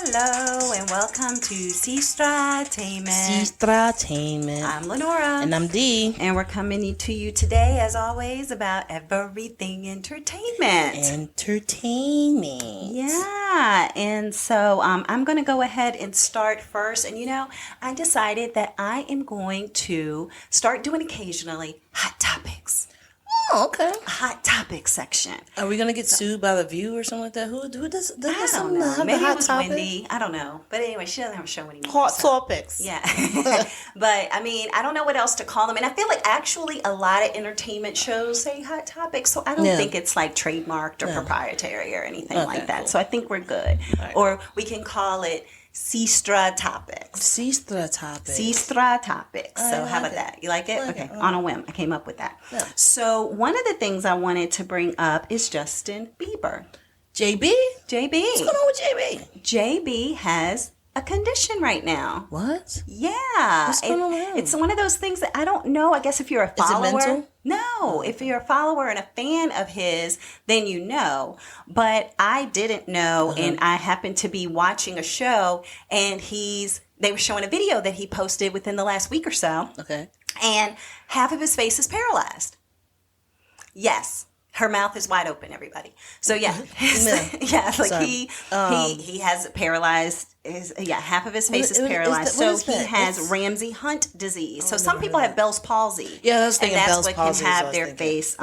Hello and welcome to Sestra-Tainment. Sestra-Tainment. I'm Lenora. And I'm Dee. And we're coming to you today, as always, about everything entertainment. Entertainment. Yeah. And so I'm going to go ahead and start first. And I decided that I am going to start doing occasionally hot topics. Oh, okay. Hot topic section. Are we gonna get sued by The View or something like that? Who does? I don't know. Maybe it was Wendy. I don't know. But anyway, she doesn't have a show anymore. Hot topics. Yeah. But I don't know what else to call them. And I feel like actually a lot of entertainment shows say hot topics. So I don't think it's like trademarked or proprietary or anything like that. Cool. So I think we're good. Right. Or we can call it Sestra-Topics. Sestra-Topics. Sestra-Topics. So how about that? You like it? Okay. On a whim. I came up with that. Yeah. So one of the things I wanted to bring up is Justin Bieber. JB? What's going on with JB? JB has a condition right now. What? Yeah. What's going on? It's one of those things that I don't know. I guess if you're a follower. Is it mental? No. If you're a follower and a fan of his, then you know. But I didn't know, and I happened to be watching a show, and they were showing a video that he posted within the last week or so. Okay. And half of his face is paralyzed. Yes. Her mouth is wide open, everybody. So he has paralyzed. Half of his face is paralyzed. He has Ramsay Hunt disease. So some people have Bell's palsy. Yeah, I was thinking Bell's palsy. And that's what can have their face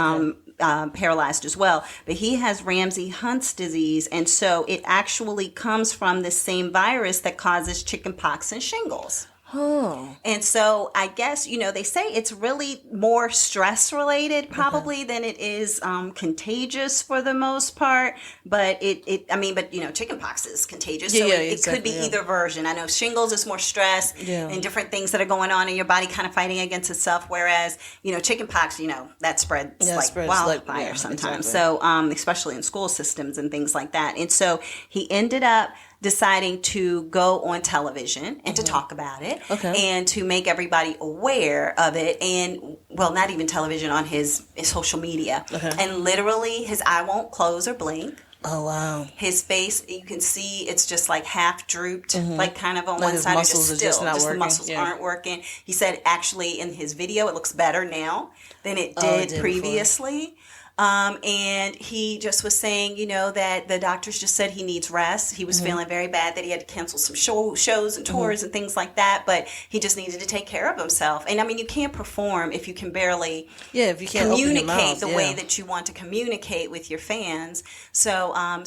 paralyzed as well. But he has Ramsay Hunt's disease, and so it actually comes from the same virus that causes chickenpox and shingles. Oh. And so I guess, they say it's really more stress related probably than it is contagious for the most part. But chickenpox is contagious. So it could be either version. I know shingles is more stress and different things that are going on in your body kind of fighting against itself. Whereas, chickenpox, that spreads like wildfire sometimes. Exactly. So especially in school systems and things like that. And so he ended up deciding to go on television and to talk about it and to make everybody aware of it, and not even television, on his social media. And literally his eye won't close or blink. Oh, wow. His face, you can see it's just like half drooped, like kind of on one side, or just still. Just the muscles aren't working. He said actually in his video it looks better now than it did previously. And he just was saying, that the doctors just said he needs rest. He was feeling very bad that he had to cancel some shows and tours and things like that, but he just needed to take care of himself. And you can't perform if you can barely communicate the way that you want to communicate with your fans. So I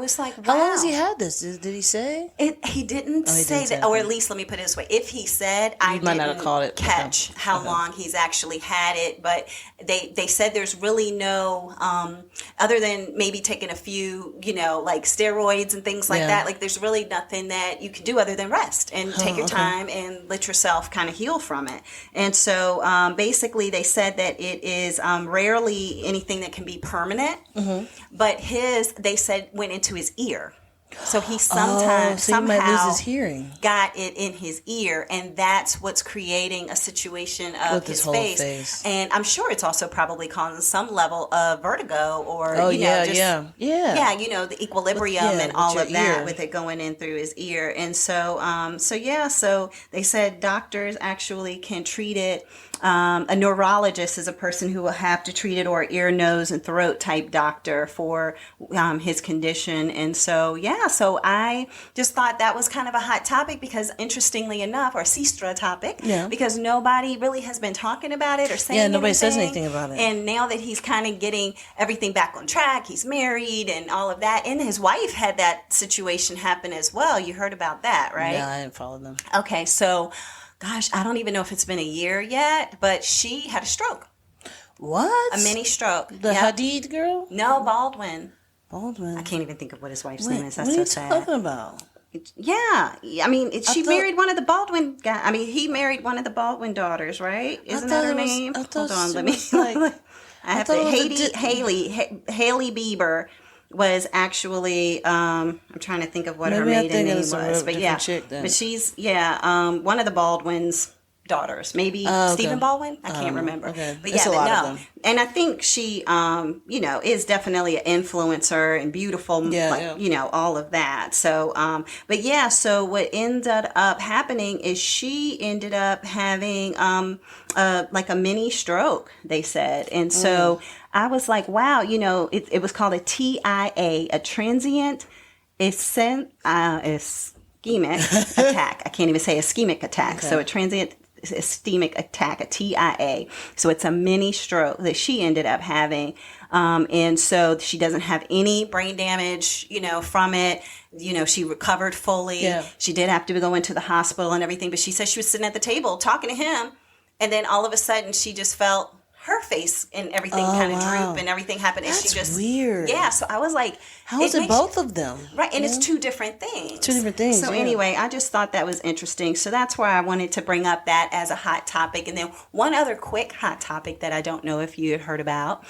was like, wow. How long has he had this? Did he say? He didn't say that, or at least let me put it this way. If he said, I might not have called it. Catch how long he's actually had it, but they said there's really no, other than maybe taking a few, like steroids and things like that. Like there's really nothing that you can do other than rest and take your time and let yourself kind of heal from it. And so basically they said that it is rarely anything that can be permanent, but they said went into his ear. So he somehow might lose his hearing. Got it in his ear, and that's what's creating a situation of his face. And I'm sure it's also probably causing some level of vertigo or the equilibrium and all of that with it going in through his ear. And so they said doctors actually can treat it. A neurologist is a person who will have to treat it, or ear, nose, and throat type doctor for his condition. And so I just thought that was kind of a hot topic because, interestingly enough, or Sestra topic, because nobody really has been talking about it or saying anything. Nobody says anything about it. And now that he's kind of getting everything back on track, he's married and all of that, and his wife had that situation happen as well. You heard about that, right? Yeah, I didn't follow them. Okay, so gosh, I don't even know if it's been a year yet, but she had a stroke. What? A mini stroke. The Hadid girl? No, Baldwin. Baldwin. I can't even think of what his wife's name is. That's so sad. What are you talking about? She married one of the Baldwin guys. He married one of the Baldwin daughters, right? Isn't that her name? Hold on, let me. I have to. Hailey Bieber was actually. I'm trying to think of what her maiden name was, but chick, then. But she's one of the Baldwins' daughters. Maybe okay. Stephen Baldwin. I can't remember. Okay. But It's yeah, a lot but of no. them. And I think she, is definitely an influencer and beautiful, all of that. So, but yeah, so what ended up happening is she ended up having, like a mini stroke, they said. And so I was like, wow, it was called a TIA, a transient ischemic attack. I can't even say ischemic attack. Okay. So a transient ischemic attack, a TIA. So it's a mini stroke that she ended up having. And so she doesn't have any brain damage, from it. She recovered fully. Yeah. She did have to go into the hospital and everything, but she said she was sitting at the table talking to him. And then all of a sudden she just felt her face and everything kind of droop and everything happened. That's and she just weird. Yeah. So I was like, how is it both of them? Right. And it's two different things. Two different things. So anyway, I just thought that was interesting. So that's why I wanted to bring up that as a hot topic. And then one other quick hot topic that I don't know if you had heard about.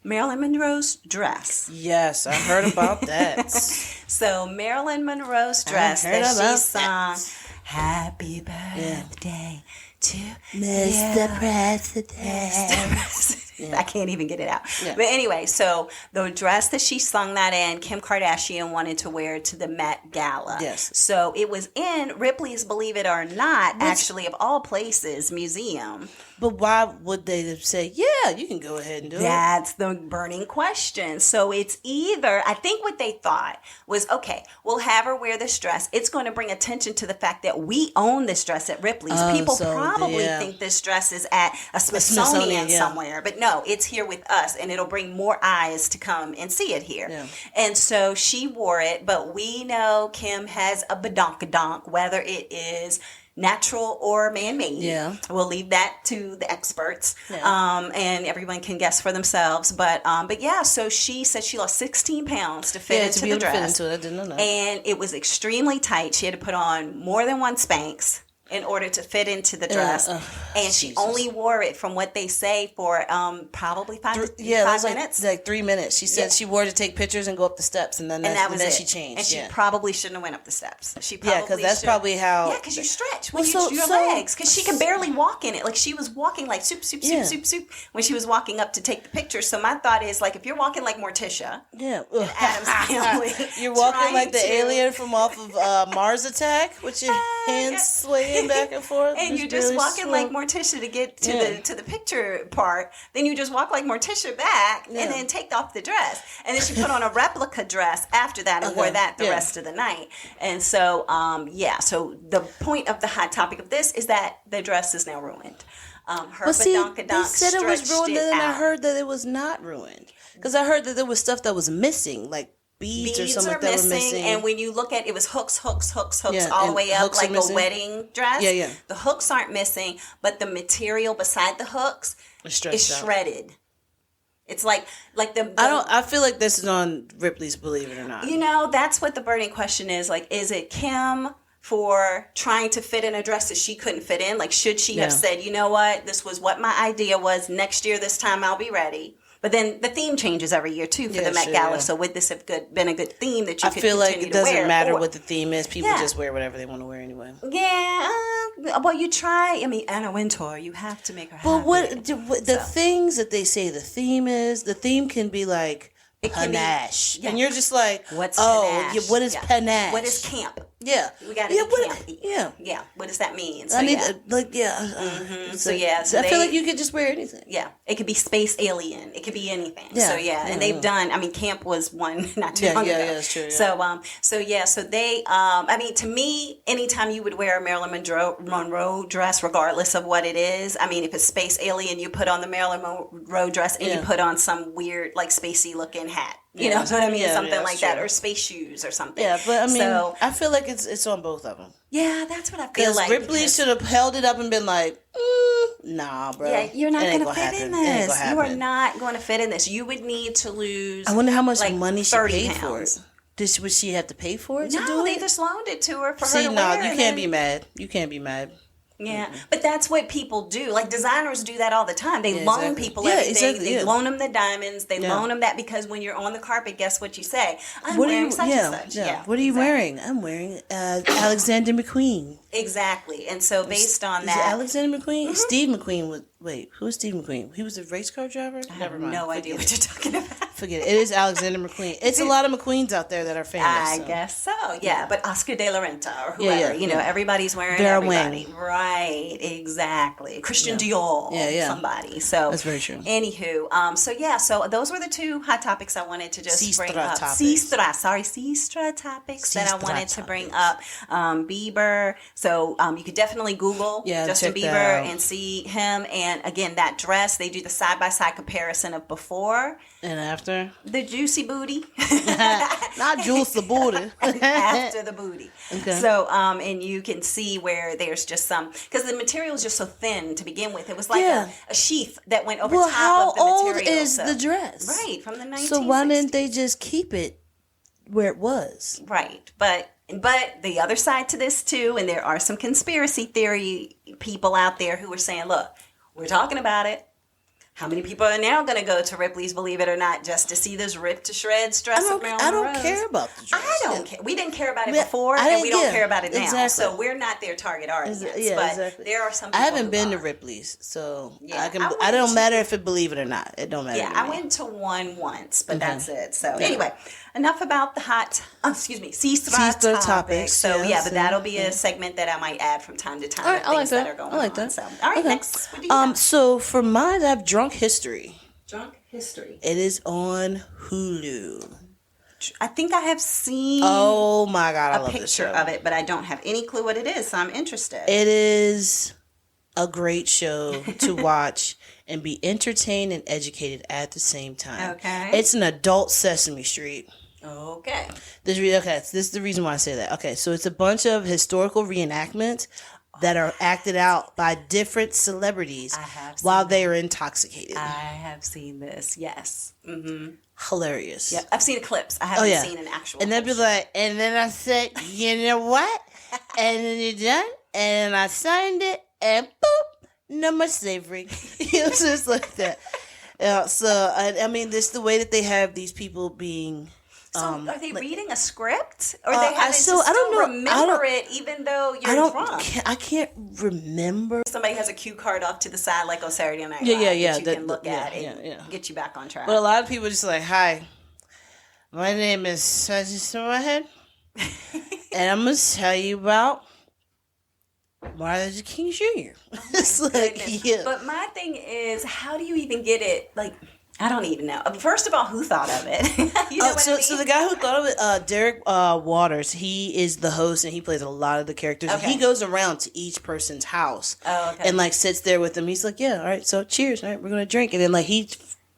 Marilyn Monroe's dress. Yes, I heard about that. So Marilyn Monroe's dress that she sung, Happy Birthday to Mr. President. I can't even get it out. Yeah. But anyway, so the dress that she sung that in, Kim Kardashian wanted to wear to the Met Gala. Yes. So it was in Ripley's, believe it or not, actually, of all places, museum. But why would they say, yeah, you can go ahead and do it? That's the burning question. So it's either, I think what they thought was, okay, we'll have her wear this dress. It's going to bring attention to the fact that we own this dress at Ripley's. People probably think this dress is at a Smithsonian somewhere. But no, it's here with us, and it'll bring more eyes to come and see it here. Yeah. And so she wore it, but we know Kim has a badonkadonk, whether it is natural or man-made. Yeah. We'll leave that to the experts. Yeah. And everyone can guess for themselves. But yeah, so she said she lost 16 pounds to fit into the dress. Fit into it. I didn't know that. And it was extremely tight. She had to put on more than one Spanx in order to fit into the dress. And she only wore it, from what they say, for probably 5 minutes. Like 3 minutes. She said she wore it to take pictures and go up the steps, and then she changed. And she probably shouldn't have went up the steps. She probably because that's probably how. Yeah, because you stretch when you your legs. Because she can barely walk in it. Like she was walking like soup when she was walking up to take the picture. So my thought is, like, if you're walking like Morticia, Adam's family, you're walking like the alien from off of Mars Attack with your hands swaying back and forth, and you're just walking like Morticia to get to the picture part. Then you just walk like Morticia back, and then take off the dress, and then she put on a replica dress after that and wore that the rest of the night. And so, so the point of the hot topic of this is that the dress is now ruined. Her badonkadonk they said it was ruined, and then I heard that it was not ruined, because I heard that there was stuff that was missing, like beads or something that were missing. And when you look at it, was hooks all the way up, like a wedding dress. Yeah. The hooks aren't missing, but the material beside the hooks is shredded. It's like I feel like this is on Ripley's Believe It or Not. That's what the burning question is. Like, is it Kim for trying to fit in a dress that she couldn't fit in? Like, should she have said, you know what, this was what my idea was. Next year, this time I'll be ready. But then the theme changes every year, too, for the Met Gala. So would this have been a good theme that you could continue to wear? I feel like it doesn't matter what the theme is. People just wear whatever they want to wear anyway. Yeah. Well, you try. I mean, Anna Wintour, you have to make her happy. But the things that they say the theme can be like panache. And you're just like, what's panache? What is panache? What is camp? Yeah. We got to be campy. Yeah. What does that mean? So, I need So I feel like you could just wear anything. Yeah. It could be space alien. It could be anything. Yeah. So and they've done, I mean, camp was one not too long ago. Yeah, that's true. Yeah. So they I mean, to me, anytime you would wear a Marilyn Monroe dress, regardless of what it is, I mean, if it's space alien, you put on the Marilyn Monroe dress and you put on some weird, like, spacey looking hat. You know what I mean? Something like that. Or space shoes or something. Yeah, but I mean, I feel like it's on both of them. Yeah, that's what I feel like. Ripley should have held it up and been like, nah, bro. Yeah, you're not going to fit in this. You are not going to fit in this. You would need to lose, I wonder how much money she paid for it. Would she have to pay for it to do it? No, they just loaned it to her for her to wear. No, you can't be mad. You can't be mad. Yeah, but that's what people do. Like designers do that all the time. They loan people everything. They loan them the diamonds. They loan them that because when you're on the carpet, guess what you say? I'm wearing such and such. Yeah. What are you wearing? I'm wearing Alexander McQueen. Exactly. And so based on is that, it Alexander McQueen? Mm-hmm. Steve McQueen was. Wait, who's Steve McQueen? He was a race car driver. I have no idea what you're talking about. Forget it. It is Alexander McQueen. It's a lot of McQueens out there that are famous. I guess so. Yeah, but Oscar de la Renta or whoever, everybody's wearing everybody. Right, exactly. Christian Dior, somebody. So that's very true. Anywho, so those were the two hot topics I wanted to just bring up. Sestra-Topics that I wanted to bring up. Bieber. So you could definitely Google Justin Bieber and see him. And again, that dress, they do the side-by-side comparison of before and after. The juicy booty. Not juicy booty. After the booty. Okay. So, and you can see where there's just some, because the material is just so thin to begin with. It was like a sheath that went over top of the material. How old is the dress? Right, from the 1960s. So why didn't they just keep it where it was? Right, but the other side to this too, and there are some conspiracy theory people out there who are saying, look, we're talking about it. How many people are now going to go to Ripley's, believe it or not, just to see this ripped to shreds dress of Marilyn Monroe? I don't care about the dress. I don't care. We didn't care about it before, and we don't care about it now. Exactly. So we're not their target audience. But there are some people I haven't been to Ripley's, so I don't matter if it believe it or not. It don't matter. Yeah, I went to one once, but that's it. So anyway, enough about the Sestra-Topics. So but that'll be a segment that I might add from time to time. I like that. I like that. So, all right, next. What do you got? So for mine, I have Drunk History. Drunk History. It is on Hulu. I think I have seen oh my God, I love a picture of it, but I don't have any clue what it is, so I'm interested. It is a great show to watch and be entertained and educated at the same time. Okay. It's an adult Sesame Street. Okay. This is the reason why I say that. Okay, so it's a bunch of historical reenactments that are acted out by different celebrities while they are intoxicated. I have seen this, yes. Mm-hmm. Hilarious. Yeah, I've seen clips. I haven't seen an actual and they'd be like, and then I said, you know what? And then you're done, and I signed it, and boop, no more slavery. It was just like that. So, I mean, this the way that they have these people being... So are they reading a script, or they have to remember it even though you're drunk? I can't remember. Somebody has a cue card off to the side, like on Saturday Night Live, that you can look at and get you back on track. But a lot of people just like, hi, my name is Sestra-Tainment, and I'm going to tell you about Martin Luther King Jr. It's like, But my thing is, how do you even get it, like... I don't even know. First of all, who thought of it? You know what I mean? So the guy who thought of it, Derek Waters, he is the host and he plays a lot of the characters. Okay. He goes around to each person's house and like sits there with them. He's like, yeah, all right, so cheers, all right, we're going to drink. And then like he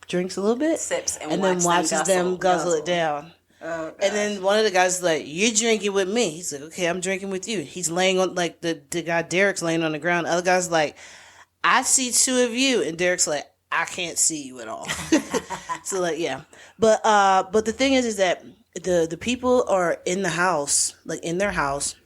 drinks a little bit. Sips and then watches them guzzle it down. Oh, and then one of the guys is like, you're drinking with me. He's like, okay, I'm drinking with you. He's laying on, like the guy Derek's laying on the ground. The other guy's like, I see two of you. And Derek's like, I can't see you at all. So like, yeah. But the thing is that the people are in the house, like in their house,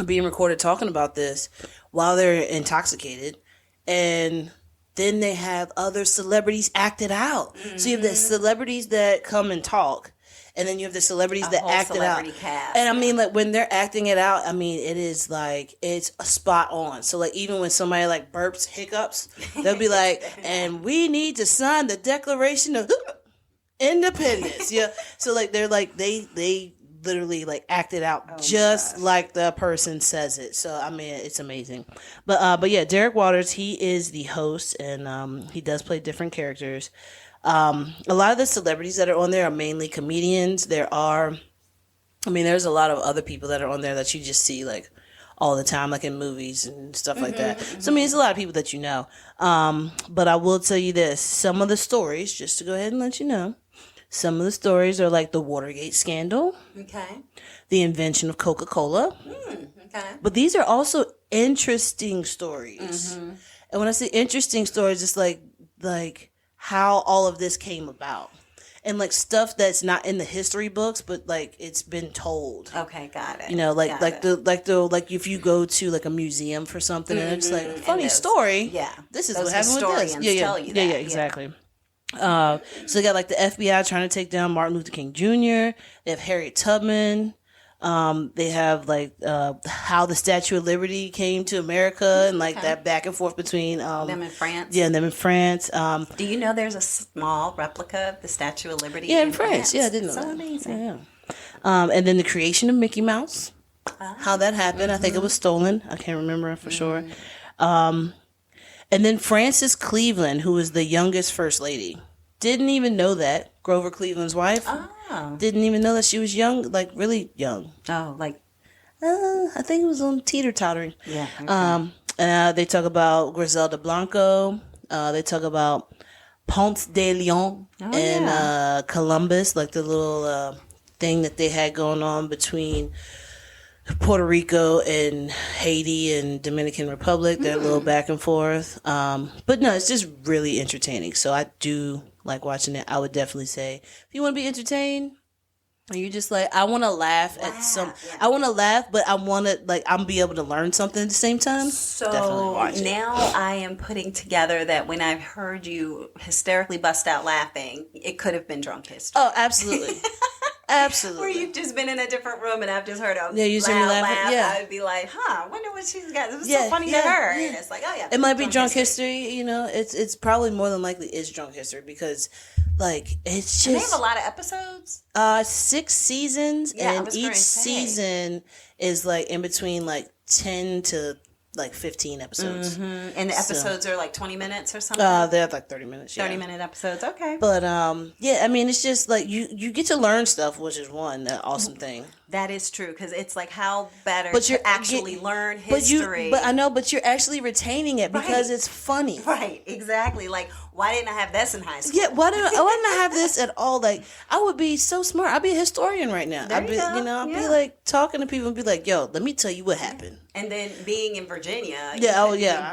being recorded talking about this while they're intoxicated. And then they have other celebrities acted out. Mm-hmm. So you have the celebrities that come and talk. And then you have the celebrities that act it out. Cast. And I mean, like, when they're acting it out, I mean, it is like, it's spot on. So, like, even when somebody, like, burps, hiccups, they'll be like, and we need to sign the Declaration of Independence. Yeah. So, like, they're like, they literally, like, act it out like the person says it. So, I mean, it's amazing. But yeah, Derek Waters, he is the host, and he does play different characters. A lot of the celebrities that are on there are mainly comedians. There's a lot of other people that are on there that you just see like all the time, like in movies and stuff like that. So I mean, it's a lot of people that you know. But I will tell you this: some of the stories, just to go ahead and let you know, some of the stories are like the Watergate scandal, the invention of Coca-Cola. But these are also interesting stories. And when I say interesting stories, it's like how all of this came about. and like stuff that's not in the history books, but like it's been told. Okay, got it. You know, like if you go to like a museum for something, and it's like funny story. Yeah, this is what happened with this. Yeah, exactly. So they got like the FBI trying to take down Martin Luther King Jr. They have Harriet Tubman. They have like how the Statue of Liberty came to America and like that back and forth between them in France. Yeah, them in France. Do you know there's a small replica of the Statue of Liberty? Yeah, in France. Yeah, I didn't know that. So amazing. Yeah. And then the creation of Mickey Mouse. How that happened. I think it was stolen. I can't remember for sure. And then Frances Cleveland, who was the youngest first lady. Didn't even know that. Grover Cleveland's wife. Oh. Didn't even know that she was young, like really young. Oh, like. I think it was on teeter-tottering. Yeah. Okay. They talk about Griselda Blanco. They talk about Ponce de Leon and Columbus, like the little thing that they had going on between Puerto Rico and Haiti and Dominican Republic. They're a little back and forth. But no, it's just really entertaining. So I do like watching it. I would definitely say if you want to be entertained, and you just like, I want to laugh at some. Yeah. I want to laugh, but I want to like I'm be able to learn something at the same time. So now I am putting together that when I've heard you hysterically bust out laughing, it could have been drunk history. Oh, absolutely. Absolutely. Where you've just been in a different room and I've just heard a you see me laughing. Yeah. I'd be like, I wonder what she's got. It was so funny to her. Yeah. And it's like, oh yeah. It might be drunk history, you know. It's probably more than likely is drunk history because like it's just and they have a lot of episodes. 6 seasons and each season is like in between like 10 to like 15 episodes. Mm-hmm. And the episodes are like 20 minutes or something? They have like 30 minutes, 30-minute episodes, okay. But, yeah, I mean, it's just like you get to learn stuff, which is an awesome thing. That is true, because it's like how better to actually learn history. But I know, but you're actually retaining it because it's funny. Right, exactly. Like, why didn't I have this in high school? Yeah, why didn't I have this at all? Like, I would be so smart. I'd be a historian right now. I'd be like talking to people and be like, yo, let me tell you what happened. And then being in Virginia,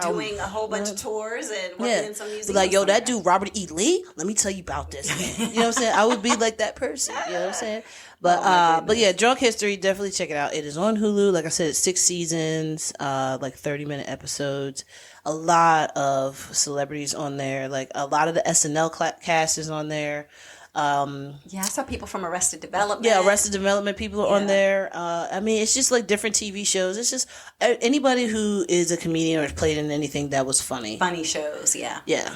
doing a whole bunch of tours and working in some museums. Like, yo, that dude Robert E. Lee, let me tell you about this. You know what I'm saying? I would be like that person. You know what I'm saying? But yeah, Drunk History, definitely check it out. It is on Hulu. Like I said, it's 6 seasons, like 30-minute episodes. A lot of celebrities on there. Like a lot of the SNL cast is on there. I saw people from Arrested Development. Yeah, Arrested Development people are on there. I mean, it's just like different TV shows. It's just anybody who is a comedian or has played in anything that was funny. Funny shows, yeah. Yeah,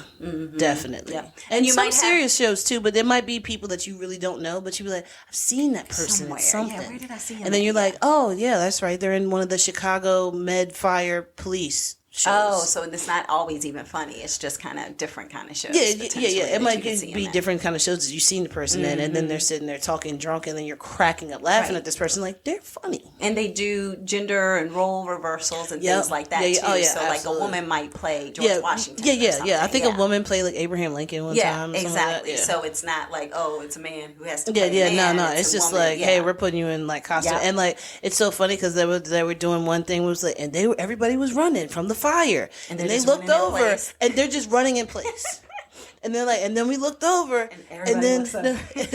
definitely. Yeah. And you might serious shows too, but there might be people that you really don't know, but you be like, I've seen that person in something. Yeah, where did I see him? And then you're like, oh, yeah, that's right. They're in one of the Chicago Med Fire Police shows. Oh, so it's not always even funny. It's just kind of different kind of shows. Yeah. It might be different kind of shows that you've seen the person in, and then they're sitting there talking drunk, and then you're cracking up laughing at this person. Like, they're funny. And they do gender and role reversals and things like that, too. Oh, yeah, so, absolutely. Like, a woman might play George Washington. Yeah. I think a woman played, like, Abraham Lincoln one time. Yeah, exactly. So it's not like, oh, it's a man who has to play a man. No. It's just woman. Like, hey, we're putting you in, like, costume. And, like, it's so funny because they were doing one thing, was like, and everybody was running from the fire. And they looked over, and they're just running in place. And they're like, and then we looked over, and then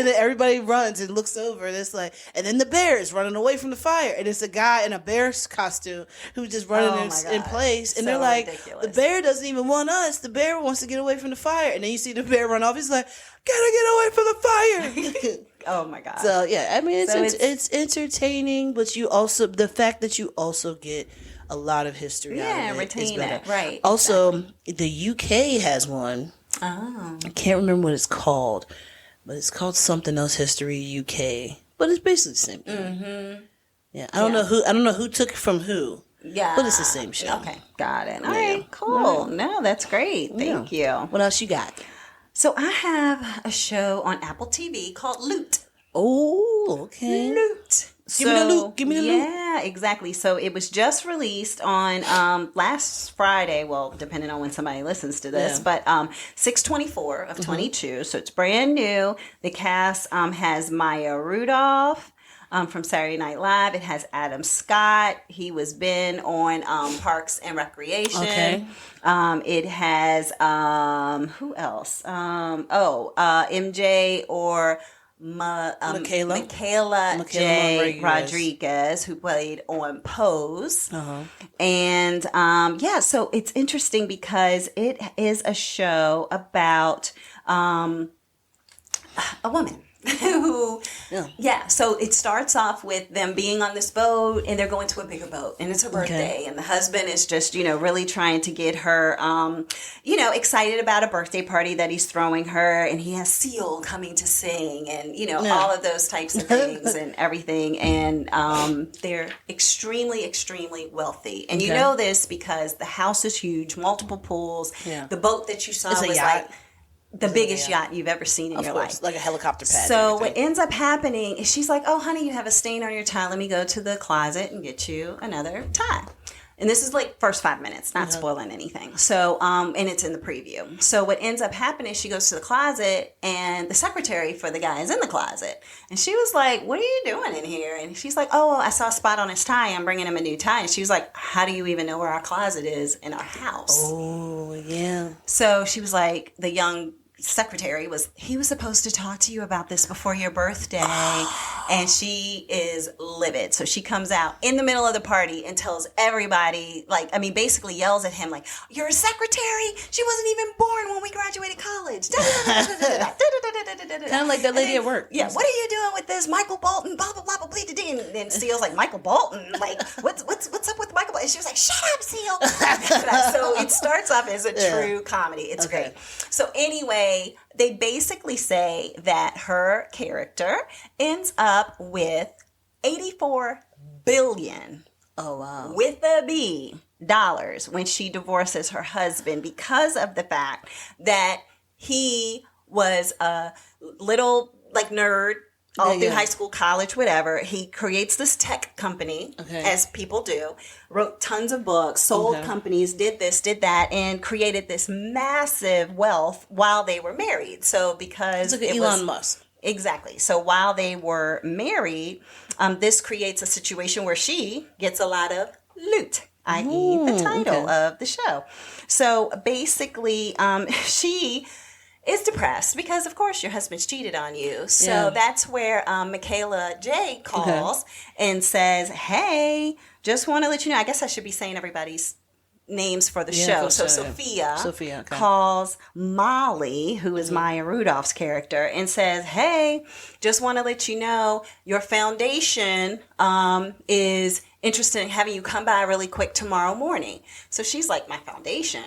everybody runs and looks over, and it's like, and then the bear is running away from the fire, and it's a guy in a bear's costume who's just running in place, and they're like, ridiculous. The bear doesn't even want us. The bear wants to get away from the fire, and then you see the bear run off. He's like, gotta get away from the fire. Oh my God. So yeah, I mean, it's entertaining, but you also the fact that you also get a lot of history out of it. Retain that, right. Also, the UK has one. Oh. I can't remember what it's called, but it's called something else, History UK. But it's basically the same thing. Mm-hmm. Yeah, I don't know who took it from who. Yeah, but it's the same show. Okay, got it. All right, cool. No, that's great. Thank you. What else you got? So I have a show on Apple TV called Loot. Oh, okay. Loot. Give me the loot. Give me the loot. Yeah, exactly. So it was just released on last Friday. Well, depending on when somebody listens to this, but 6/24 of 22. So it's brand new. The cast has Maya Rudolph, from Saturday Night Live. It has Adam Scott. He was been on Parks and Recreation. Okay. It has who else? MJ or Michaela J. Rodriguez, who played on Pose. And so it's interesting because it is a show about a woman who so it starts off with them being on this boat, and they're going to a bigger boat, and it's her birthday, and the husband is just really trying to get her excited about a birthday party that he's throwing her, and he has Seal coming to sing, and all of those types of things and everything, and they're extremely wealthy, and you know this because the house is huge, multiple pools. The boat that you saw was like the biggest yacht you've ever seen in your life. Like a helicopter pad. So what ends up happening is she's like, oh, honey, you have a stain on your tie. Let me go to the closet and get you another tie. And this is like first 5 minutes, not spoiling anything. So, and it's in the preview. So what ends up happening is she goes to the closet, and the secretary for the guy is in the closet. And she was like, what are you doing in here? And she's like, oh, I saw a spot on his tie. I'm bringing him a new tie. And she was like, how do you even know where our closet is in our house? Oh, yeah. So she was like, the young secretary was supposed to talk to you about this before your birthday. And she is livid. So she comes out in the middle of the party and tells everybody, basically yells at him like, you're a secretary? She wasn't even born when we graduated college. Kind of like that lady at work. Yeah, what are you doing with this Michael Bolton, blah, blah, blah, blah, blah. And then Seal's like, Michael Bolton? Like, what's up with Michael Bolton? And she was like, shut up, Seal. So it starts off as a true comedy. It's great. So anyway, they basically say that her character ends up with $84 billion. Oh, wow. With a B, dollars when she divorces her husband because of the fact that he was a little nerd all through high school, college, whatever. He creates this tech company, as people do, wrote tons of books, sold companies, did this, did that, and created this massive wealth while they were married. So because it's like Elon Musk. Exactly. So while they were married, this creates a situation where she gets a lot of loot, i.e. the title of the show. So basically, she is depressed because, of course, your husband's cheated on you. So that's where Michaela J. calls and says, hey, just want to let you know. I guess I should be saying everybody's names for the show. So Sophia calls Molly, who is Maya Rudolph's character, and says, hey, just want to let you know your foundation is interested in having you come by really quick tomorrow morning. So she's like, my foundation?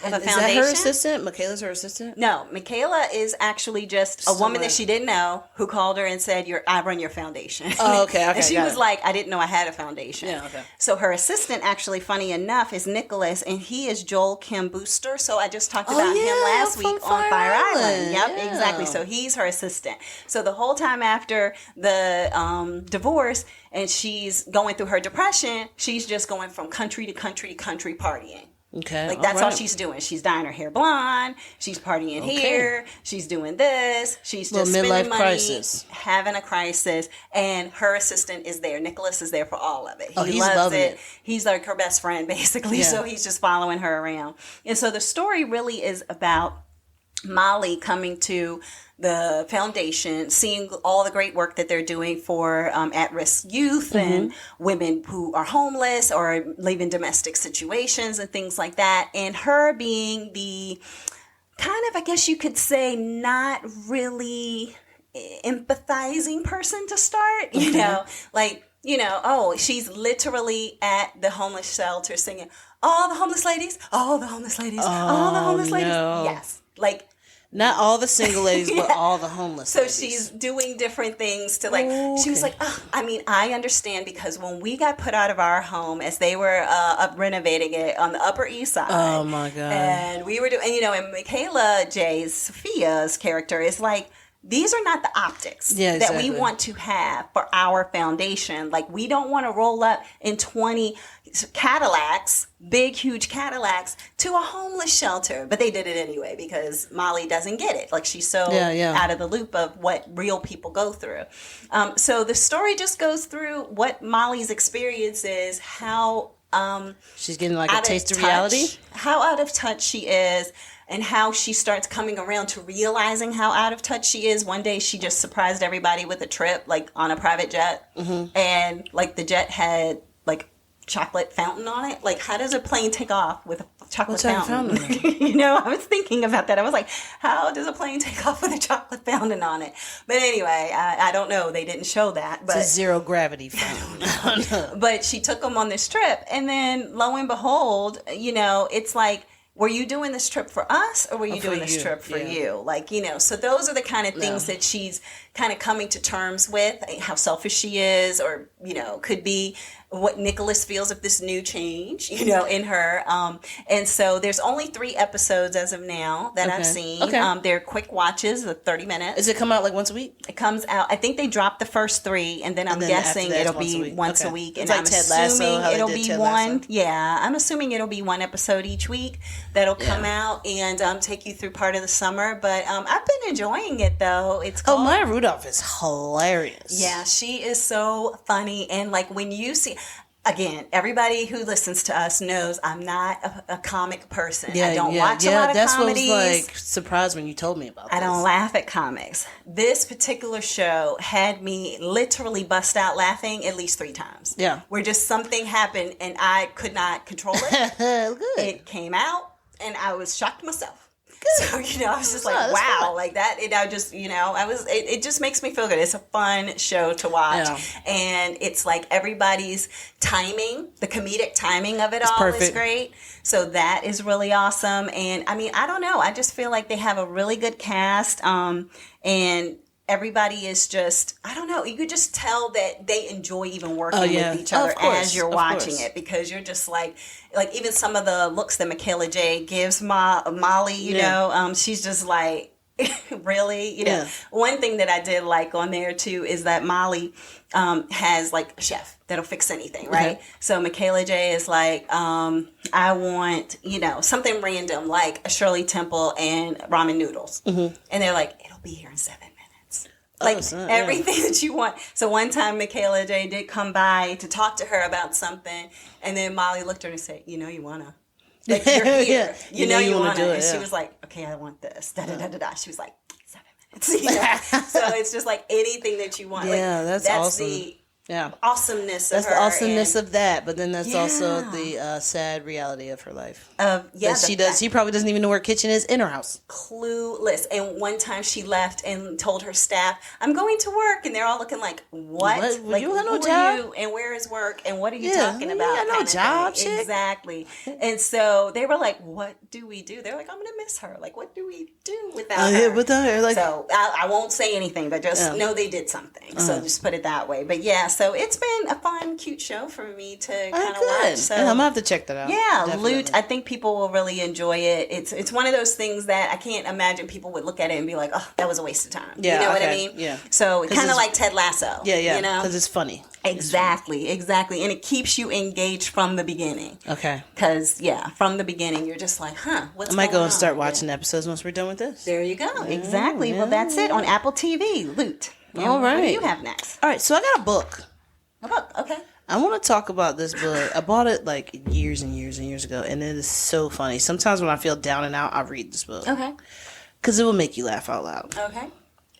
I have a foundation? Is that her assistant? Michaela's her assistant? No, Michaela is actually just a woman that she didn't know who called her and said, I run your foundation. Oh, okay. And she was like, I didn't know I had a foundation. Yeah, okay. So her assistant, actually, funny enough, is Nicholas, and he is Joel Kim Booster. So I just talked about him last week on Fire Island. Yep, exactly. So he's her assistant. So the whole time after the divorce, and she's going through her depression, she's just going from country to country to country partying. Okay. That's all she's doing. She's dyeing her hair blonde. She's partying here. She's doing this. She's just spending money, crisis. Having a crisis. And her assistant is there. Nicholas is there for all of it. He loves it. He's like her best friend, basically. Yeah. So he's just following her around. And so the story really is about Molly coming to the foundation, seeing all the great work that they're doing for at-risk youth and women who are homeless or live in domestic situations and things like that. And her being the kind of, I guess you could say, not really empathizing person to start, you know, she's literally at the homeless shelter singing, all the homeless ladies, all the homeless ladies, all the homeless ladies. Yes. Not all the single ladies, but all the homeless ladies. So she's doing different things to she was like, I understand because when we got put out of our home as they were renovating it on the Upper East Side. Oh my God. And we were doing, and Michaela J. Sophia's character is like, these are not the optics that we want to have for our foundation. Like, we don't want to roll up in 20 Cadillacs, big, huge Cadillacs, to a homeless shelter. But they did it anyway because Molly doesn't get it. Like, she's so out of the loop of what real people go through. So the story just goes through what Molly's experience is, how she's getting like a taste of reality, how out of touch she is, and how she starts coming around to realizing how out of touch she is. One day she just surprised everybody with a trip, like on a private jet. And like the jet had like chocolate fountain on it. Like, how does a plane take off with a chocolate fountain? You know, I was thinking about that. I was like, how does a plane take off with a chocolate fountain on it? But anyway, I don't know. They didn't show that. But it's a zero gravity fountain. But she took them on this trip. And then lo and behold, you know, it's like, were you doing this trip for us, or were you doing this trip for you? Like, you know, so those are the kind of things that she's kind of coming to terms with, how selfish she is, or, you know, could be what Nicholas feels of this new change, you know, in her. And so there's only 3 episodes as of now that I've seen. They're quick watches of 30 minutes. Does it come out like once a week? It comes out, I think they dropped the first 3, and then I'm guessing it'll be once a week. And like I'm Ted Lasso, assuming it'll be one. Yeah, I'm assuming it'll be 1 episode each week that'll come out and take you through part of the summer. But I've been enjoying it, though. It's called, Maya Rudolph is hilarious. Yeah, she is so funny. And like, when you see, again, everybody who listens to us knows I'm not a comic person. I don't watch a lot of comedies. What was like surprised when you told me about this. I don't laugh at comics. This particular show had me literally bust out laughing at least 3 times. Yeah. Where just something happened and I could not control it. Good. It came out and I was shocked myself. So, you know, I was just like, wow, fun. Like that. And I just, you know, it just makes me feel good. It's a fun show to watch. Yeah. And it's like everybody's timing, the comedic timing of it all perfect. Is great. So that is really awesome. And I mean, I don't know. I just feel like they have a really good cast. And everybody is just, I don't know, you could just tell that they enjoy even working with each other as you're watching it, because you're just like even some of the looks that Michaela J gives Molly, you know, she's just like, really? You know, one thing that I did like on there too is that Molly has like a chef that'll fix anything, right? So Michaela J is like, I want, you know, something random like a Shirley Temple and ramen noodles. And they're like, it'll be here in 7 minutes. Like everything that you want. So one time Michaela J did come by to talk to her about something, and then Molly looked at her and said, you know you wanna. Like, you're here. You know you wanna do it. And she was like, okay, I want this. Da da da da da. She was like, 7 minutes. You know? So it's just like anything that you want. Yeah, like, that's awesome. The yeah. awesomeness of that's her. The awesomeness of that, but then that's also the sad reality of her life. She probably doesn't even know where kitchen is in her house. Clueless. And one time she left and told her staff, I'm going to work, and they're all looking like, what? Like, you have no who job? are you, and where is work, and what are you talking about? You got no job, chick. Exactly. And so they were like, what do we do? They're like, I'm going to miss her. Like, what do we do without her? Without her. Like, so I won't say anything, but just know they did something. So just put it that way. But yeah, so it's been a fun, cute show for me to kind of watch. So I'm gonna have to check that out. Yeah, definitely. Loot. I think people will really enjoy it. It's one of those things that I can't imagine people would look at it and be like, oh, that was a waste of time. Yeah, you know what I mean? Yeah. So kind of like Ted Lasso. Yeah. You know, because it's funny. Exactly, and it keeps you engaged from the beginning. Okay. Because from the beginning you're just like, what's I might go and start watching episodes once we're done with this. There you go. Exactly. Well, that's it on Apple TV. Loot. All right. What do you have next? All right. So I got a book. Okay. I want to talk about this book. I bought it like years and years and years ago, and it is so funny. Sometimes when I feel down and out, I read this book. Okay. Because it will make you laugh out loud. Okay.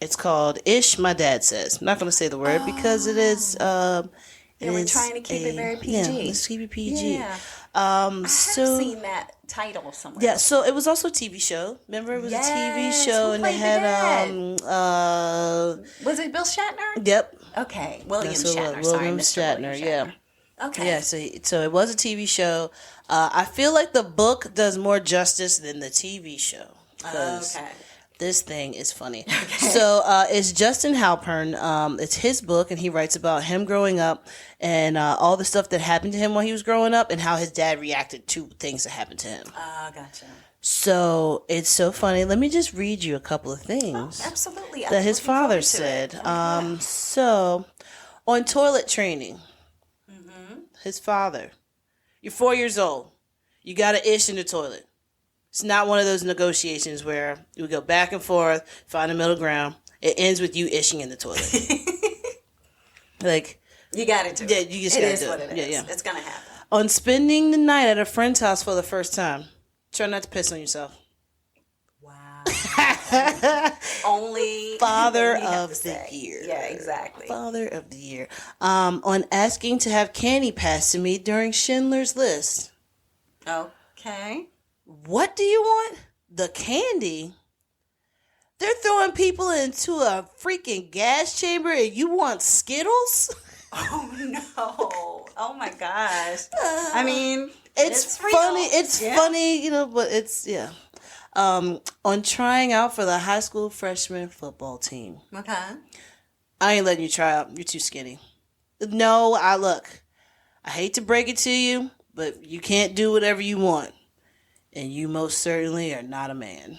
It's called Ish, My Dad Says. I'm not going to say the word because it is... we're trying to keep it very PG. Yeah, let's keep it PG. Yeah. I have seen that title somewhere. Yeah, so it was also a TV show. Remember, it was a TV show, and they had was it Bill Shatner? Yep. Okay, William Shatner. Yeah. Okay. Yeah, so it was a TV show. I feel like the book does more justice than the TV show. Okay. This thing is funny. Okay. So it's Justin Halpern. It's his book, and he writes about him growing up and all the stuff that happened to him while he was growing up and how his dad reacted to things that happened to him. Gotcha. So it's so funny. Let me just read you a couple of things. Oh, absolutely. That his father said. So on toilet training, his father, you're 4 years old. You got to ish in the toilet. It's not one of those negotiations where you go back and forth, find a middle ground. It ends with you ishing in the toilet. Like, you got to do it. Yeah, you just got to do it. What it is. Yeah. It's going to happen. On spending the night at a friend's house for the first time, try not to piss on yourself. Wow. Only Father of the year. Yeah, exactly. Father of the year. On asking to have candy passed to me during Schindler's List. Okay. What do you want? The candy? They're throwing people into a freaking gas chamber and you want Skittles? Oh, no. Oh, my gosh. I mean, it's funny. It's funny, but it's, yeah. On trying out for the high school freshman football team. Okay. I ain't letting you try out. You're too skinny. No, I hate to break it to you, but you can't do whatever you want. And you most certainly are not a man.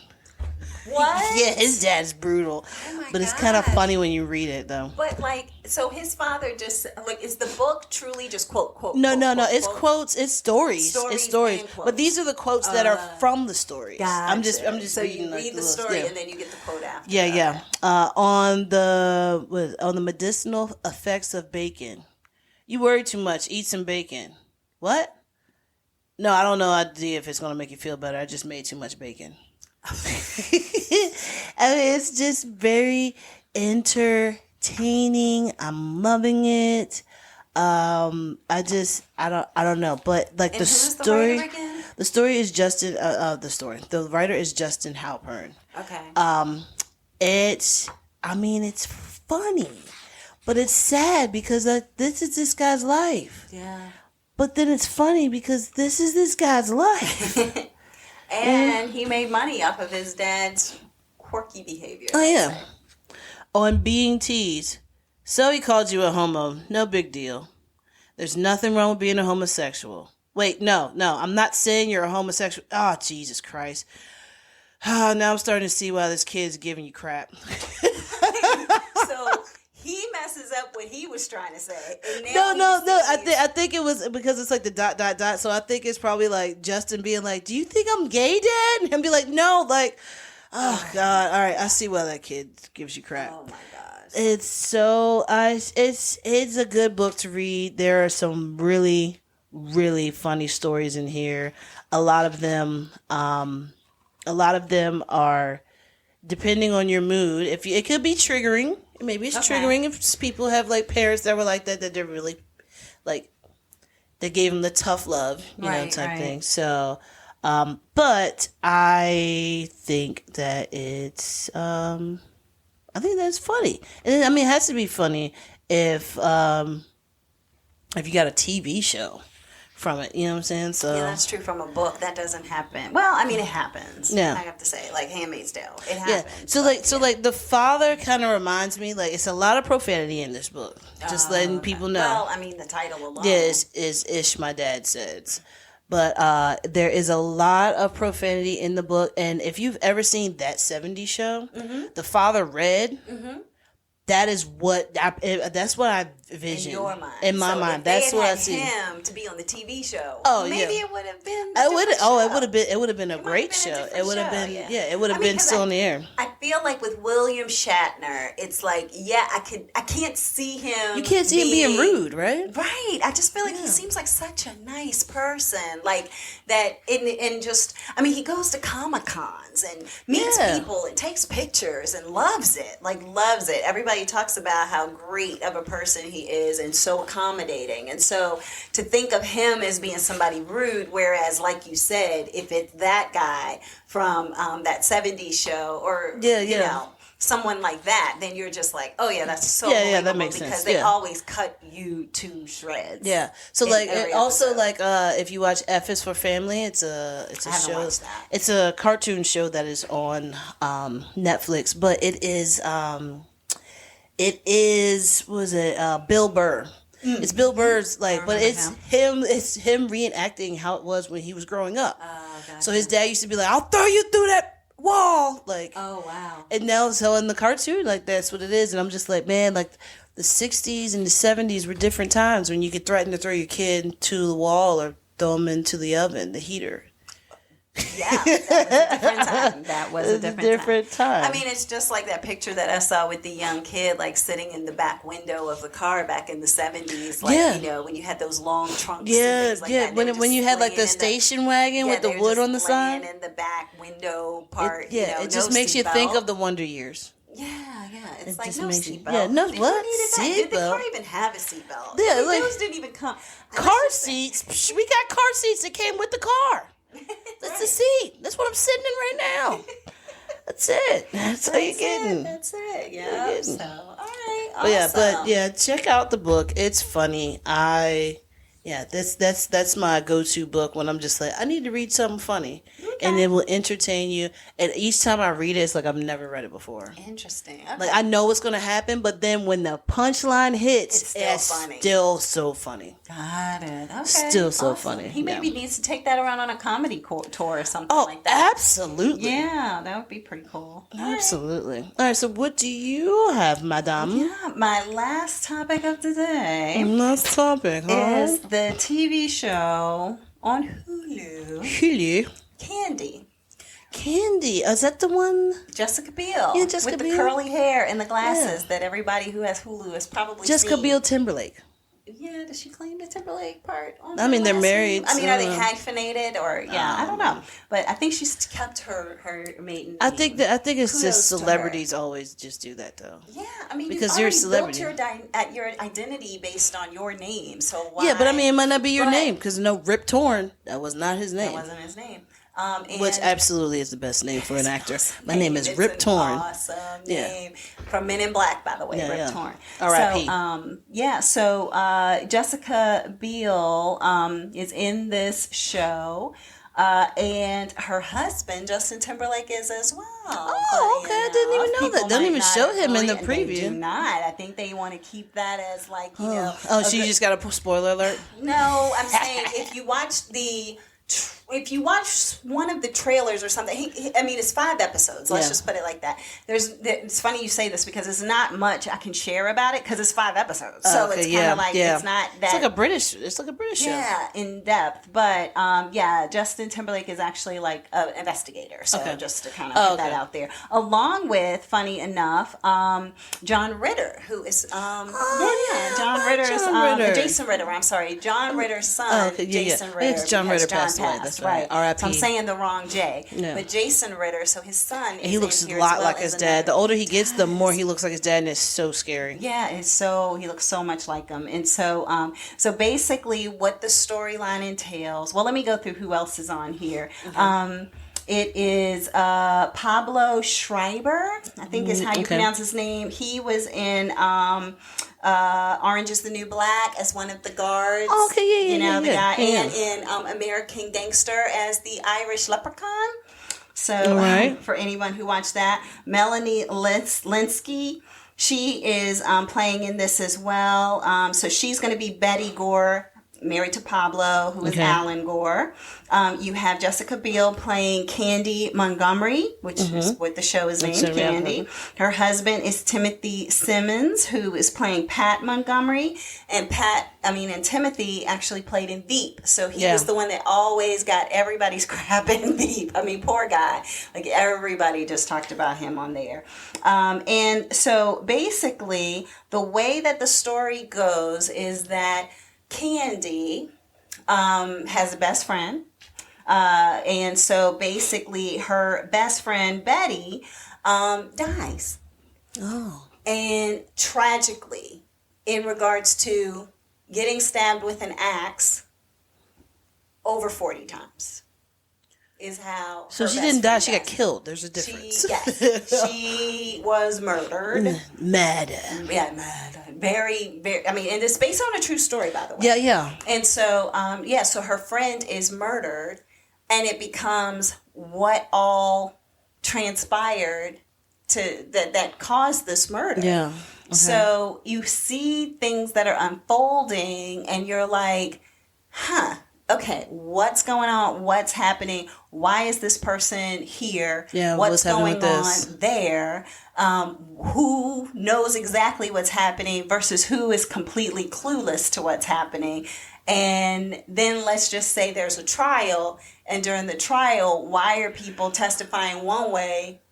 What? Yeah, his dad's brutal. Oh my but it's kind of funny when you read it, though. But, so his father just, is the book truly just quote? No. Quote, it's quotes. It's stories. It's stories. But these are the quotes that are from the stories. Gotcha. I'm just so reading you read the story and then you get the quote after. Yeah. On the medicinal effects of bacon. You worry too much. Eat some bacon. What? No, I don't know idea if it's going to make you feel better. I just made too much bacon. I mean, it's just very entertaining. I'm loving it. I don't know, but and the story, the story is Justin. The writer is Justin Halpern. Okay. It's funny, but it's sad because this is this guy's life. Yeah. But then it's funny because this is this guy's life. And he made money off of his dad's quirky behavior. Oh, yeah. On being teased. So he called you a homo. No big deal. There's nothing wrong with being a homosexual. Wait, no. I'm not saying you're a homosexual. Oh, Jesus Christ. Oh, now I'm starting to see why this kid's giving you crap. So he messes up what he was trying to say. And No. I think it was because it's like the ... So I think it's probably like Justin being like, "Do you think I'm gay, Dad?" And be like, "No." Like, oh God. All right, I see why that kid gives you crap. Oh my gosh. It's so it's a good book to read. There are some really, really funny stories in here. A lot of them are depending on your mood. It could be triggering. Maybe it's triggering if people have like parents that were like that they're really like they gave them the tough love, type thing. So, but I think that it's I think that's funny, and I mean it has to be funny if you got a TV show from it, you know what I'm saying? So yeah, that's true. From a book, that doesn't happen. Well, I mean, it happens. Yeah, I have to say, like Handmaid's Tale, it happens. Yeah. So the father kind of reminds me, like, it's a lot of profanity in this book. Just letting people know. Well, I mean, the title alone. Is Ish, my dad says. But there is a lot of profanity in the book, and if you've ever seen That 70s Show, the father read. Mm-hmm. That's what I envision. In your mind. In my mind. That's what I see. Him to be on the TV show. Maybe it would have been it would have been a great show. It would have been it would have been still in the air. I feel like with William Shatner, it's like, I can't see him. You can't see him being rude, right? Right. I just feel like he seems like such a nice person. Like that and just he goes to Comic-Cons and meets people and takes pictures and loves it. Loves it. Everybody talks about how great of a person he is and so accommodating. And so to think of him as being somebody rude, whereas like you said, if it's that guy from that 70s show or someone like that, then you're just like, oh yeah, that's so yeah, that makes sense. Because they always cut you to shreds. Yeah. So like also like if you watch F is for Family, it's a show. Watched that. It's a cartoon show that is on Netflix, but it is Bill Burr. It's Bill Burr's but it's him reenacting how it was when he was growing up. Gotcha. So his dad used to be like, "I'll throw you through that wall," like. Oh wow. And now so in the cartoon, like that's what it is, and I'm just like, man, like the '60s and the '70s were different times when you could threaten to throw your kid into the wall or throw them into the oven, the heater. Yeah, that was a different time. I mean, it's just like that picture that I saw with the young kid, like sitting in the back window of the car back in the '70s. Like, you know, when you had those long trunks. Yeah, and things like yeah. that. When you had like the station wagon with the wood on the side, in the back window part. It just makes you think of the Wonder Years. Yeah. It's like no seatbelt. Yeah, no what? Did the car even have a seatbelt? Yeah, like those didn't even come. Car seats. We got car seats that came with the car. That's the seat. That's what I'm sitting in right now. That's it. That's how you're getting. That's it. Yeah. So, all right. Awesome. But check out the book. It's funny. That's my go-to book when I'm just like, I need to read something funny. Okay. And it will entertain you. And each time I read it, it's like I've never read it before. Interesting. Okay. Like I know what's going to happen, but then when the punchline hits, it's still so funny. Got it. Okay. Still so funny. He maybe needs to take that around on a comedy tour or something like that. Absolutely. Yeah, that would be pretty cool. Absolutely. All right, so what do you have, madame? Yeah, my last topic of the day. Last topic, is the TV show on Hulu. Candy. Is that the one? Jessica Biel. Yeah, Jessica Biel. With the curly hair and the glasses that everybody who has Hulu has probably Jessica seen. Biel Timberlake. Yeah, does she claim the Timberlake part? I mean, they're married. I mean, are they hyphenated or I don't know. But I think she's kept her maiden name. I think it's just celebrities always just do that though. Yeah, I mean, because you're a celebrity. Built your identity based on your name. So why? Yeah, but I mean, it might not be your name because Rip Torn, that was not his name. That wasn't his name. Which absolutely is the best name for an actor. My name is Rip Torn. Awesome name from Men in Black, by the way. Rip Torn. R.I.P. So Jessica Biel is in this show. And her husband, Justin Timberlake, is as well. Oh, okay. I didn't even know that. They don't even show him in the preview. They do not. I think they want to keep that as like, you know. Oh, so you just got a spoiler alert? No, I'm saying if you watch one of the trailers or something, I mean, it's 5 episodes. Let's just put it like that. It's funny you say this because it's not much I can share about it because it's 5 episodes. So it's kind of like it's not that. It's like a British show. Yeah, in depth. But Justin Timberlake is actually like an investigator. So just to kind of put that out there, along with, funny enough, John Ritter, who is John Ritter's Jason Ritter. I'm sorry, John Ritter's son. Jason Ritter. It's John Ritter passed away. That's right. R.I.P. So I'm saying the wrong J. Yeah. But Jason Ritter, so his son. He looks a lot like his dad. The older he gets, the more he looks like his dad, and it's so scary. Yeah, he looks so much like him. And so basically what the storyline entails, well, let me go through who else is on here. Mm-hmm. It is Pablo Schreiber, I think is how you pronounce his name. He was in Orange is the New Black as one of the guards. Oh, okay, the guy. And in American Gangster as the Irish leprechaun. So for anyone who watched that, Melanie Linsky, she is playing in this as well. So she's going to be Betty Gore, married to Pablo, who is Alan Gore. You have Jessica Biel playing Candy Montgomery, which is what the show is named, Candy. Her husband is Timothy Simmons, who is playing Pat Montgomery. And Timothy actually played in Veep. So he was the one that always got everybody's crap in Veep. I mean, poor guy. Like, everybody just talked about him on there. And so basically, the way that the story goes is that Candy has a best friend. And so basically her best friend, Betty, dies. Oh. And tragically, in regards to getting stabbed with an axe over 40 times. is how. So she didn't die. She got killed. There's a difference. She was murdered. Mad. Yeah, mad. Very, very. I mean, and it's based on a true story, by the way. Yeah. And so, so her friend is murdered, and it becomes what all transpired that caused this murder. Yeah. Okay. So you see things that are unfolding, and you're like, okay, what's going on? What's happening? Why is this person here? Yeah, what's going on there? Who knows exactly what's happening versus who is completely clueless to what's happening? And then let's just say there's a trial, and during the trial, why are people testifying one way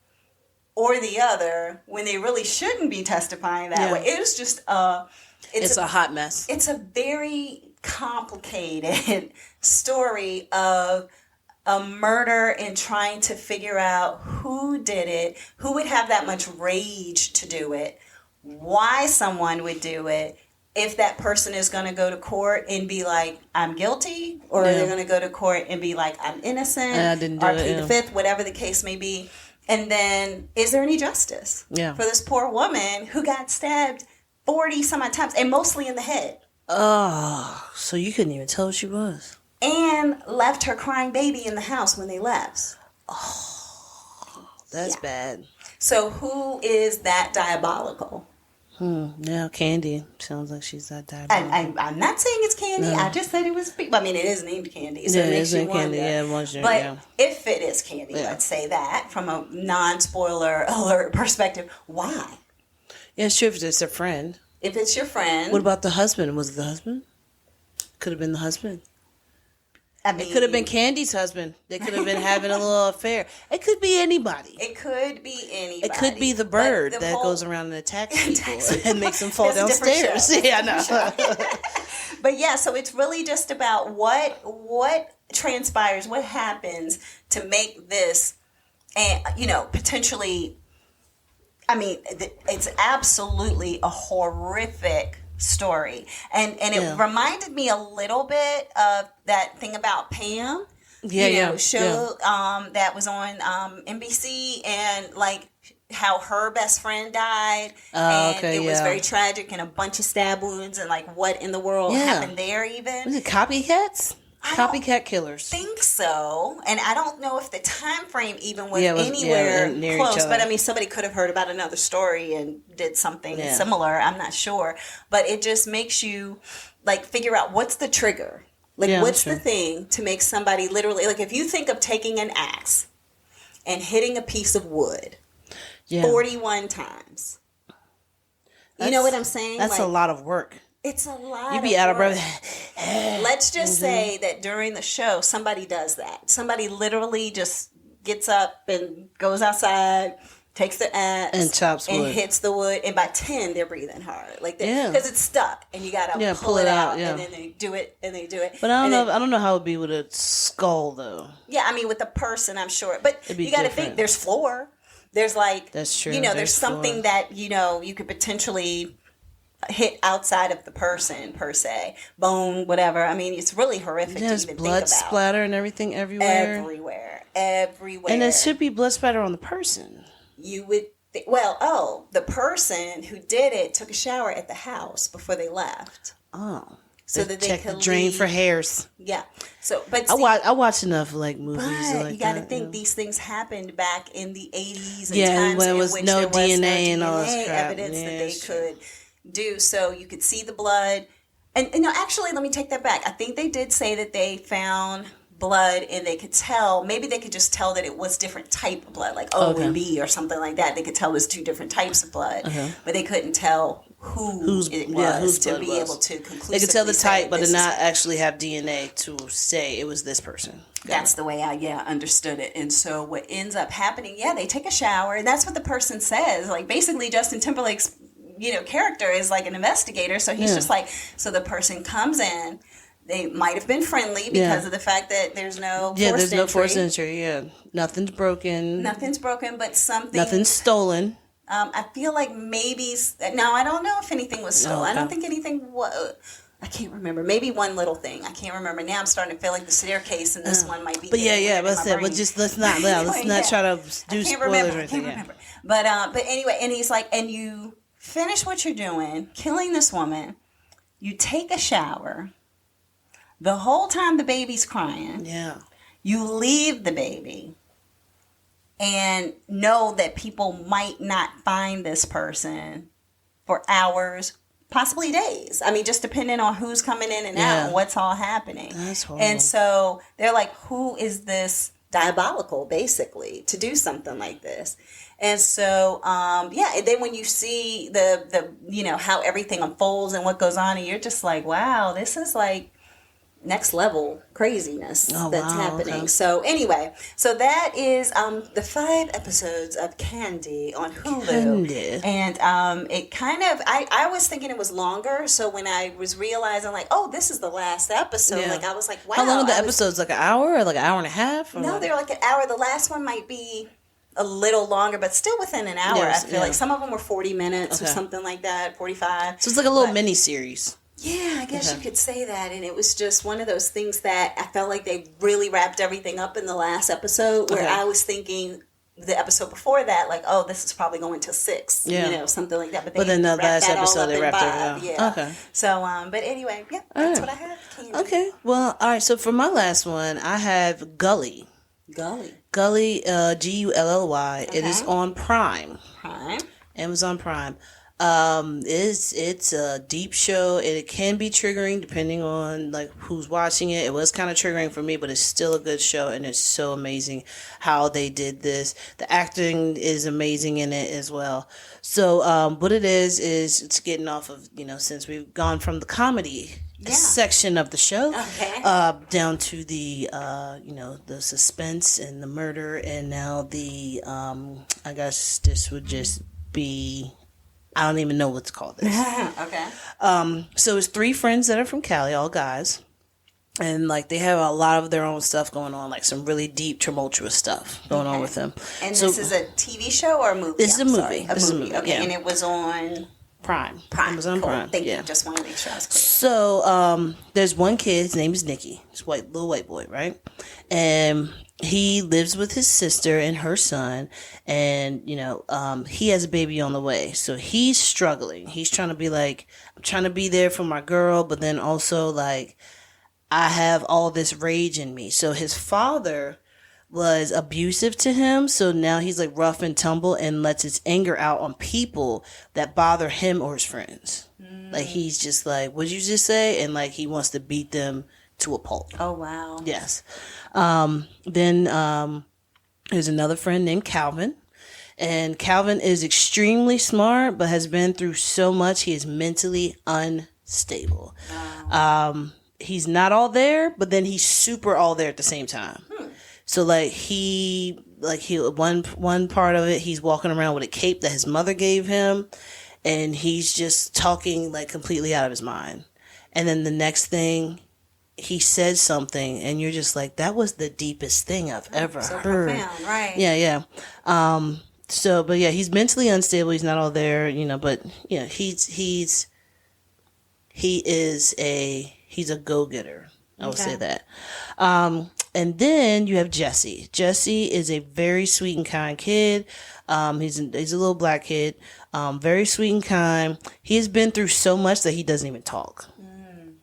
or the other when they really shouldn't be testifying that way? It was just it's a hot mess. It's a very complicated story of a murder and trying to figure out who did it, who would have that much rage to do it, why someone would do it, if that person is going to go to court and be like, I'm guilty, or they're going to go to court and be like, I'm innocent, or plead the fifth, whatever the case may be. And then, is there any justice for this poor woman who got stabbed 40 some odd times, and mostly in the head? Oh, so you couldn't even tell who she was. And left her crying baby in the house when they left. Oh, that's bad. So who is that diabolical? Now Candy sounds like she's that diabolical. I'm not saying it's Candy. No. I just said it was. I mean, it is named Candy, so it makes you wonder. Candy. But if it is Candy, let's say that from a non-spoiler alert perspective, why? Yeah, sure. If it's a friend. If it's your friend. What about the husband? Was it the husband? Could have been the husband. I mean, it could have been Candy's husband. They could have been having a little affair. It could be anybody. It could be anybody. It could be the bird that goes around and attacks people and makes them fall downstairs. Yeah, I know. But yeah, so it's really just about what transpires, what happens to make this, and potentially. I mean, it's absolutely a horrific story. And it reminded me a little bit of that thing about Pam. Show that was on NBC, and like how her best friend died. It was very tragic, and a bunch of stab wounds, and like what in the world happened there even. Was it copycats? Copycat killers. I think so. And I don't know if the time frame even was anywhere close. But I mean, somebody could have heard about another story and did something similar. I'm not sure. But it just makes you like figure out what's the trigger. Like what's the thing to make somebody literally, like if you think of taking an axe and hitting a piece of wood 41 times. You know what I'm saying? That's a lot of work. It's a lot. You'd be out of breath. Let's just say that during the show, somebody does that. Somebody literally just gets up and goes outside, takes the axe and chops wood, and hits the wood. And by 10, they're breathing hard, like because it's stuck, and you gotta pull it out. And then they do it, and they do it. But I don't know how it'd be with a skull though. Yeah, I mean with the person, I'm sure. But you got to think there's floor. There's like that's true. There's something that you could potentially hit outside of the person per se, bone, whatever. I mean, it's really horrific to even think about. There's blood splatter and everything everywhere. Everywhere. And there should be blood splatter on the person. You would the person who did it took a shower at the house before they left. Oh. So that they check could the drain for hairs. Yeah. So, but I watch enough like movies. But you got to think these things happened back in the 80s and times when in was which no there was DNA no and all this crap. Evidence that they could do. So you could see the blood. And no, actually, let me take that back. I think they did say that they found blood and they could tell, maybe they could just tell that it was different type of blood, like O and B or something like that. They could tell it was two different types of blood, but they couldn't tell whose it was to be able to conclusively. They could tell the type, but not actually have DNA to say it was this person. That's the way I understood it. And so what ends up happening, they take a shower, and that's what the person says. Like basically Justin Timberlake's character is like an investigator, so he's just like, so the person comes in. They might have been friendly because of the fact that there's no forced entry. No forced entry. Nothing's broken. But something. Nothing's stolen. I feel like maybe. Now I don't know if anything was stolen. I don't think anything was. I can't remember. Maybe one little thing. I can't remember. Now I'm starting to feel like the staircase, and this one might be. But yeah. But let's not try to do spoilers or anything. I can't remember. But anyway, and he's like, and you finish what you're doing, killing this woman. You take a shower. The whole time the baby's crying. Yeah. You leave the baby. And know that people might not find this person for hours, possibly days. I mean, just depending on who's coming in and out and what's all happening. That's horrible. And so they're like, who is this diabolical, basically, to do something like this? And so, and then when you see the how everything unfolds and what goes on, and you're just like, wow, this is like next level craziness that's happening. Okay. So anyway, so that is the 5 episodes of Candy on Hulu. Candy. And it kind of I was thinking it was longer, so when I was realizing like, oh, this is the last episode, like I was like, wow. How long are the episodes? Like an hour or like an hour and a half? No, they're like an hour. The last one might be a little longer, but still within an hour. I feel like some of them were 40 minutes or something like that, 45. So it's like a little mini series. Yeah, I guess you could say that. And it was just one of those things that I felt like they really wrapped everything up in the last episode, where I was thinking the episode before that, like, oh, this is probably going to 6, something like that. But then the last episode, they wrapped it up. Yeah. Okay. So, but anyway, that's what I have. Candy. Okay. Well, all right. So for my last one, I have Gully. Gully, Gully. It is on Prime. Amazon Prime. It's a deep show, and it can be triggering depending on like who's watching it. It was kind of triggering for me, but it's still a good show, and it's so amazing how they did this. The acting is amazing in it as well. So what it is it's getting off of, since we've gone from the comedy section of the show down to the the suspense and the murder, and now the I guess this would just be, I don't even know what to call this. Okay. So it's 3 friends that are from Cali, all guys. And, like, they have a lot of their own stuff going on, like some really deep, tumultuous stuff going on with them. And this is a TV show or a movie? This is a movie. This is a movie. Okay, and it was on... Prime. Amazon Prime. Thank you. Just want to make sure I was clear. So, there's one kid. His name is Nicky. He's a little white boy, right? And he lives with his sister and her son. And, he has a baby on the way. So he's struggling. He's trying to be like, I'm trying to be there for my girl, but then also like, I have all this rage in me. So his father was abusive to him, so now he's like rough and tumble and lets his anger out on people that bother him or his friends. Like he's just like, what'd you just say? And like he wants to beat them to a pulp. Oh wow. Yes. Then there's another friend named Calvin. And Calvin is extremely smart, but has been through so much. He is mentally unstable. Wow. He's not all there, but then he's super all there at the same time. So like one part of it, he's walking around with a cape that his mother gave him, and he's just talking like completely out of his mind. And then the next thing, he said something, and you're just like, that was the deepest thing I've ever heard. Profound, right? Yeah. But yeah, he's mentally unstable. He's not all there, but he's a go-getter. I would say that. And then you have Jesse. Jesse is a very sweet and kind kid. He's a little black kid. Very sweet and kind. He has been through so much that he doesn't even talk.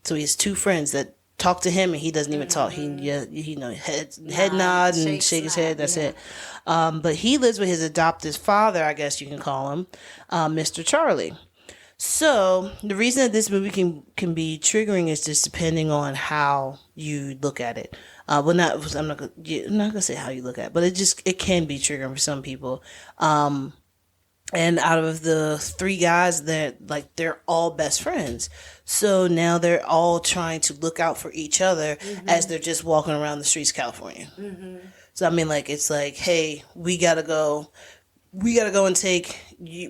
So he has 2 friends that talk to him, and he doesn't even talk. He head nod and shake his head. That's it. But he lives with his adopted father, I guess you can call him, Mr. Charlie. So the reason that this movie can be triggering is just depending on how you look at it. I'm not gonna say how you look at it, but it can be triggering for some people. And out of the 3 guys, they're all best friends. So now they're all trying to look out for each other as they're just walking around the streets of California. So I mean, like, it's like, hey, we gotta go and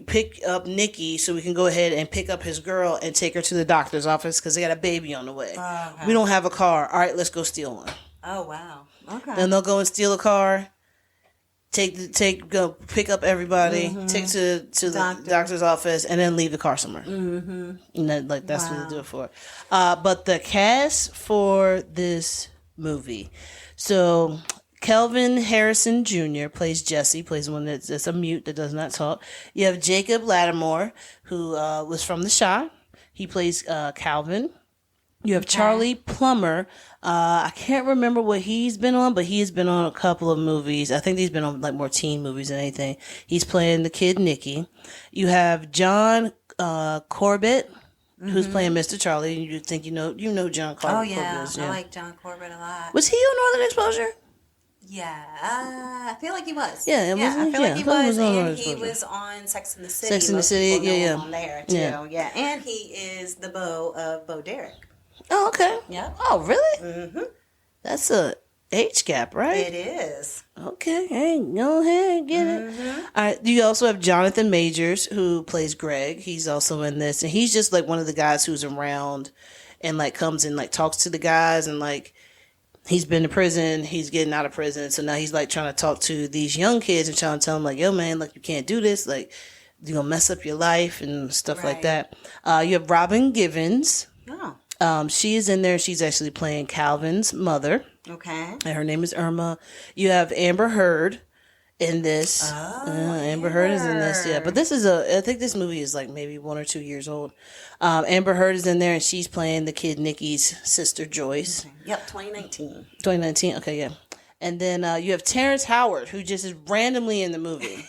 pick up Nikki so we can go ahead and pick up his girl and take her to the doctor's office because they got a baby on the way. Okay. We don't have a car. All right, let's go steal one. Oh, wow. Okay. Then they'll go and steal a car. go pick up everybody, take to the doctor's office, and then leave the car somewhere. And then, that's what they do it for. But the cast for this movie, so Kelvin Harrison Jr. plays Jesse, plays one that's a mute that does not talk. You have Jacob Lattimore, who was from The Chi. He plays Calvin. You have Charlie Plummer. I can't remember what he's been on, but he's been on a couple of movies. I think he's been on more teen movies than anything. He's playing the kid Nicky. You have John Corbett, who's playing Mr. Charlie. You think you know John Corbett. Oh yeah, I like John Corbett a lot. Was he on Northern Exposure? Yeah, I feel like he was. Yeah, I feel like he was, and he was on Sex and the City. Sex and the City, yeah. On there too, yeah. And he is the beau of Bo Derek. Oh, okay. Yeah. Oh, really? Mm-hmm. That's a age gap, right? It is. Okay. Hey, go ahead, get it. All right. You also have Jonathan Majors, who plays Greg. He's also in this, and he's just one of the guys who's around and comes and talks to the guys, and he's been to prison, he's getting out of prison, so now he's trying to talk to these young kids and trying to tell them yo man, you can't do this, you're gonna mess up your life and stuff like that. You have Robin Givens. She is in there. She's actually playing Calvin's mother. Okay. And her name is Irma. You have Amber Heard in this. Amber Heard is in this, yeah. But this is I think this movie is maybe 1 or 2 years old. Amber Heard is in there, and she's playing the kid Nicky's sister Joyce. Okay. Yep, 2019. 2019, okay, yeah. And then you have Terrence Howard, who just is randomly in the movie.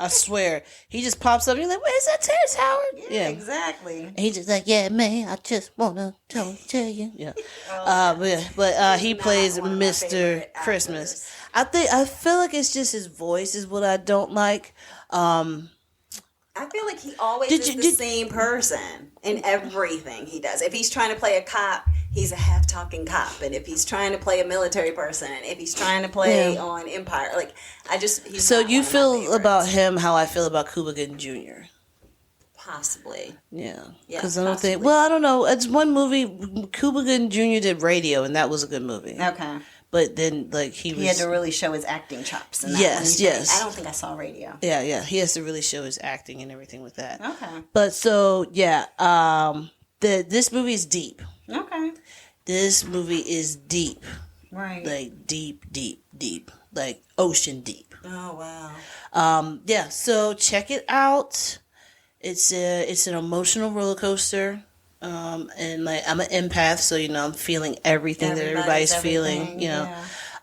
I swear. He just pops up and you're like, where's that Terrence Howard? Yeah, exactly. And he's just yeah, man, I just want to tell you. Yeah. But he plays Mr. Christmas. I feel like it's just his voice is what I don't like. I feel like he always is the same person in everything he does. If he's trying to play a cop, he's a half-talking cop. And if he's trying to play a military person, and if he's trying to play on Empire, he's so you feel about him how I feel about Cuba Gooding Jr.? Possibly. Yeah. Because I don't think, I don't know. It's one movie, Cuba Gooding Jr. did Radio, and that was a good movie. Okay. But then, he had to really show his acting chops. In that yes. I don't think I saw Radio. Yeah. He has to really show his acting and everything with that. Okay. But so, this movie is deep. Okay. This movie is deep. Right. Deep. Ocean deep. Oh, wow. So check it out. It's an emotional roller coaster. And I'm an empath, so I'm feeling everything that everybody's feeling,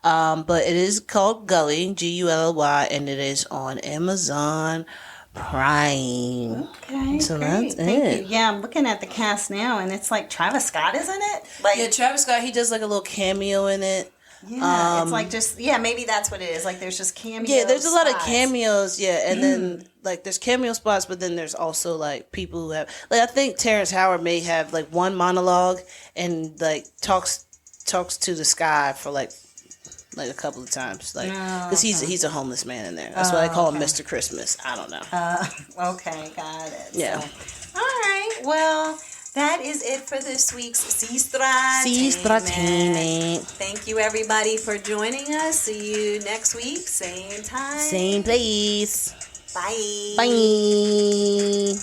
but it is called Gully, Gully, and it is on Amazon Prime. Okay, so great. Thank you. Yeah, I'm looking at the cast now, and it's Travis Scott, isn't it? Travis Scott, he does a little cameo in it. Yeah, it's maybe that's what it is. There's just cameos. Yeah, there's a lot of cameos. Yeah, and then there's cameo spots, but then there's also people who have I think Terrence Howard may have one monologue and talks to the sky for a couple of times because he's a homeless man in there. That's why I call him Mr. Christmas. I don't know. Okay, got it. Yeah. So, all right. Well. That is it for this week's Sestra-Tainment. Thank you, everybody, for joining us. See you next week. Same time. Same place. Bye. Bye.